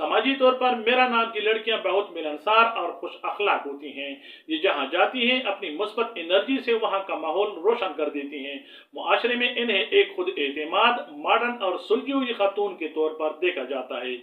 समाजी तौर पर मेरा नाम की लड़कियां बहुत मिलनसार और खुश अखलाक होती हैं। ये जहां जाती हैं अपनी मुस्बत एनर्जी से वहां का माहौल रोशन कर देती हैं। मुआशरे में इन्हें एक खुद एतमाद, मॉडर्न और सुलझी हुई खातून के तौर पर देखा जाता है।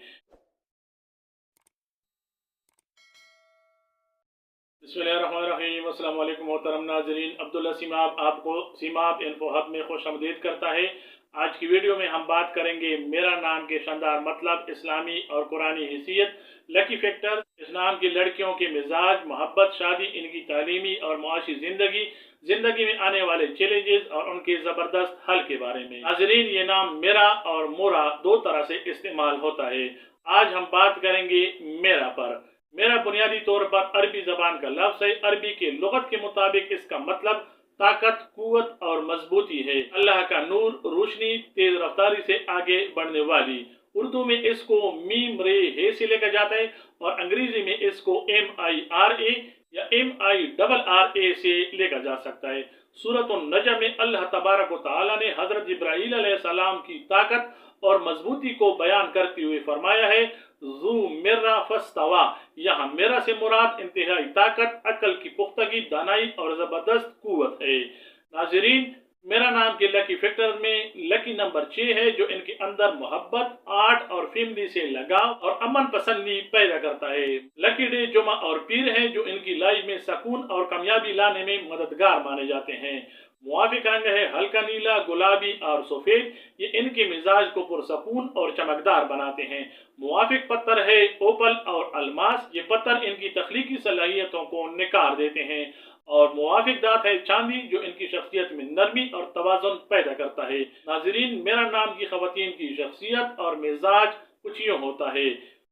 बिस्मिल्लाहिर्रहमानिर्रहीम। अस्सलाम वालेकुम मोहतरम नाज़रीन, अब्दुल्ला सीमाब आपको सीमाब इन्फो हब में खुश आमदीद करता है। आज की वीडियो में हम बात करेंगे मेरा नाम के शानदार मतलब, इस्लामी और कुरानी हैसियत, लकी फैक्टर, इस नाम की लड़कियों के मिजाज, मोहब्बत, शादी, इनकी तालीमी और मुआशी जिंदगी में आने वाले चैलेंजेस और उनके ज़बरदस्त हल के बारे में। नाज़रीन, ये नाम मेरा और मोरा दो तरह से इस्तेमाल होता है। आज हम बात करेंगे मेरा पर। मेरा बुनियादी तौर पर अरबी जबान का लफ्ज़ है। अरबी के लुगत के मुताबिक इसका मतलब ताकत, कुव्वत और मजबूती है। अल्लाह का नूर, रोशनी, तेज रफ्तारी से आगे बढ़ने वाली। उर्दू में इसको मीम रे हे से लिखा जाता है और अंग्रेजी में इसको MIRA या MIRRA से लिखा जा सकता है। सूरत नजम में अल्लाह तबारक व तआला ने हजरत जिब्राईल अलैहिस्सलाम की ताकत और मजबूती को बयान करते हुए फरमाया है, ज़ू मिर्रा फस्तवा। यहाँ मेरा से मुराद इंतहाई ताकत, अकल की पुख्तगी, दानाई और जबरदस्त कुव्वत है। नाजरीन, मेरा नाम के लकी फैक्टर में लकी नंबर 6 है, जो इनके अंदर मोहब्बत, आर्ट और फैमिली से लगाव और अमन पसंदी पैदा करता है। लकी डे जुमा और पीर है, जो इनकी लाइफ में सुकून और कामयाबी लाने में मददगार माने जाते हैं। मुवाफिक रंग है हल्का नीला, गुलाबी और सफेद। ये इनके मिजाज को पुरसकून और चमकदार बनाते हैं। मुवाफिक पत्थर है ओपल और अलमास। ये पत्थर इनकी तख्लीकी सलाहियतों को निखार देते हैं। और मुवाफिक दात है चांदी, जो इनकी शख्सियत में नरमी और तवाज़ुन पैदा करता है। नाजरीन, मेरा नाम की खवातीन की शख्सियत और मिजाज कुछ यूं होता है।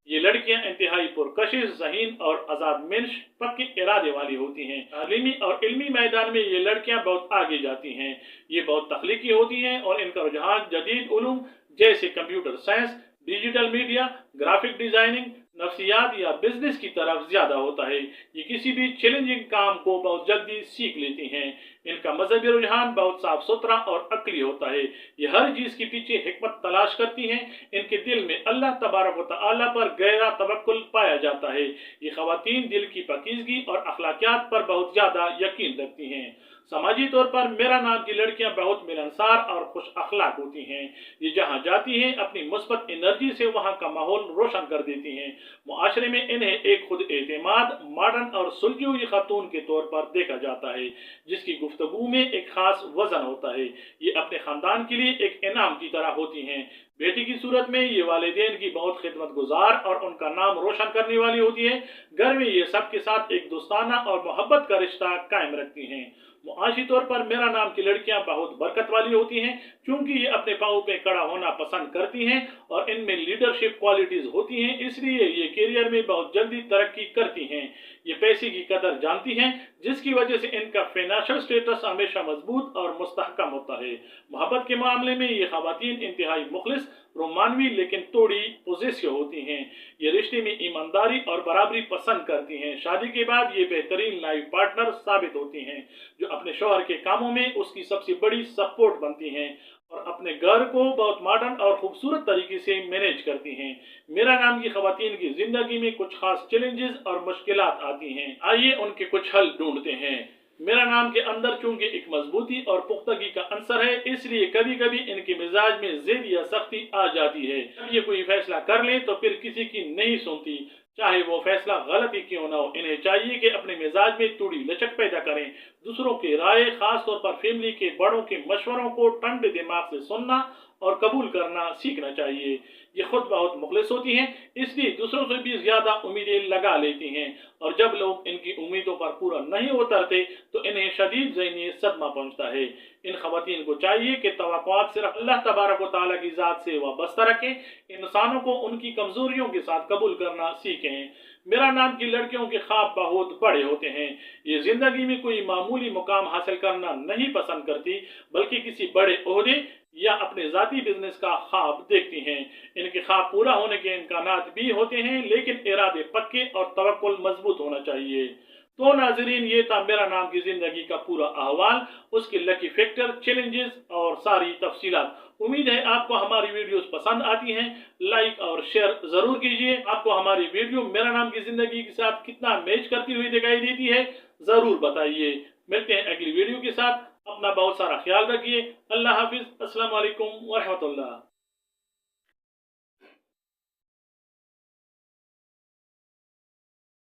ये लड़कियां इंतहाई पुरकशिश, ज़हीन और आज़ादमंश, पक्के इरादे वाली होती हैं। तालीमी और इल्मी मैदान में ये लड़कियां बहुत आगे जाती हैं। ये बहुत तख्लीकी होती हैं और इनका रुझान जदीद उलूम जैसे computer science, digital media, graphic designing, नफ्सियात या बिजनेस की तरफ ज्यादा होता है। ये किसी भी चैलेंजिंग काम को बहुत जल्दी सीख लेती हैं। इनका मजहबी रुझान बहुत साफ सुथरा और अक्ली होता है। ये हर चीज के पीछे हिकमत तलाश करती हैं। इनके दिल में अल्लाह तबारक व तआला पर गहरा तवक्कुल पाया जाता है। ये खवातीन दिल की पाकीज़गी और अखलाकियात पर बहुत ज्यादा यकीन रखती हैं। समाजी तौर पर मेरा नाम की लड़कियां बहुत मिलनसार और खुश अखलाक होती हैं। ये जहां जाती हैं अपनी मुस्बत एनर्जी से वहां का माहौल रोशन कर देती हैं। मुआशरे में इन्हें एक खुद एतमाद, मॉडर्न और सुलझी हुई खातून के तौर पर देखा जाता है, जिसकी गुफ्तगू में एक खास वजन होता है। ये अपने खानदान के लिए एक इनाम की तरह होती हैं। बेटी की सूरत में ये वालिदैन की बहुत खिदमत गुजार और उनका नाम रोशन करने वाली होती है। घर में ये सबके साथ एक दोस्ताना और मोहब्बत का रिश्ता कायम रखती हैं। मुआशी तौर पर मेरा नाम की लड़कियां बहुत बरकत वाली होती हैं, क्योंकि ये अपने पाँव पे खड़ा होना पसंद करती हैं और इनमें लीडरशिप क्वालिटीज होती हैं। इसलिए ये करियर में बहुत जल्दी तरक्की करती हैं। ये पैसे की कदर जानती हैं, जिसकी वजह से इनका फाइनेंशियल स्टेटस हमेशा मजबूत और मुस्तहकम होता है। मोहब्बत के मामले में ये खवातीन इंतहाई मुखलिस, रोमानवी लेकिन थोड़ी पोजेसिव होती हैं। ये रिश्ते में ईमानदारी और बराबरी पसंद करती हैं। शादी के बाद ये बेहतरीन लाइफ पार्टनर साबित होती हैं, जो अपने शौहर के कामों में उसकी सबसे बड़ी सपोर्ट बनती हैं और अपने घर को बहुत मॉडर्न और खूबसूरत तरीके से मैनेज करती हैं। मेरा नाम की खवातीन की जिंदगी में कुछ खास चैलेंजेस और मुश्किलात आती हैं। आइए उनके कुछ हल ढूंढते हैं। मेरा नाम के अंदर चूंकि एक मजबूती और पुख्तगी का अंसर है, इसलिए कभी कभी इनके मिजाज में जिद या सख्ती आ जाती है। जब ये कोई फैसला कर ले तो फिर किसी की नहीं सुनती, चाहे वो फैसला गलत ही क्यों ना हो। इन्हें चाहिए कि अपने मिजाज में थोड़ी लचक पैदा करें। दूसरों की राय, खासतौर पर फैमिली के बड़ों के मशवरों को ठंडे दिमाग से सुनना और कबूल करना सीखना चाहिए। ये खुद बहुत मुखलिस होती हैं, इसलिए दूसरों से भी ज्यादा उम्मीदें लगा लेती हैं और जब लोग इनकी उम्मीदों पर पूरा नहीं उतरते तो इन्हें शदीद ज़हनी सदमा पहुंचता है। इन खवातीन को चाहिए कि तवक्कुआत सिर्फ अल्लाह तबारक व तआला की ज़ात से वाबस्ता रखें। इंसानों को उनकी कमजोरियों के साथ कबूल करना सीखें। मेरा नाम की लड़कियों के ख्वाब बहुत बड़े होते हैं। ये जिंदगी में कोई मामूली मुकाम हासिल करना नहीं पसंद करती, बल्कि किसी बड़े ओहदे या अपने जाती बिजनेस का ख्वाब देखती हैं। इनके ख्वाब पूरा होने के इम्कानात भी होते हैं, लेकिन इरादे पक्के और तवक्कुल मजबूत होना चाहिए। तो नाजरीन, ये था मेरा नाम की जिंदगी का पूरा अहवाल, उसके लकी फैक्टर, चैलेंजेस और सारी तफसीलात। उम्मीद है आपको हमारी वीडियोस पसंद आती हैं। लाइक और शेयर जरूर कीजिए। आपको हमारी वीडियो मेरा नाम की जिंदगी के साथ कितना मैच करती हुई दिखाई देती है, जरूर बताइए। मिलते हैं अगली वीडियो के साथ। अपना बहुत सारा ख्याल रखिए। अल्लाह हाफिज। अस्सलाम वालेकुम व रहमतुल्लाह।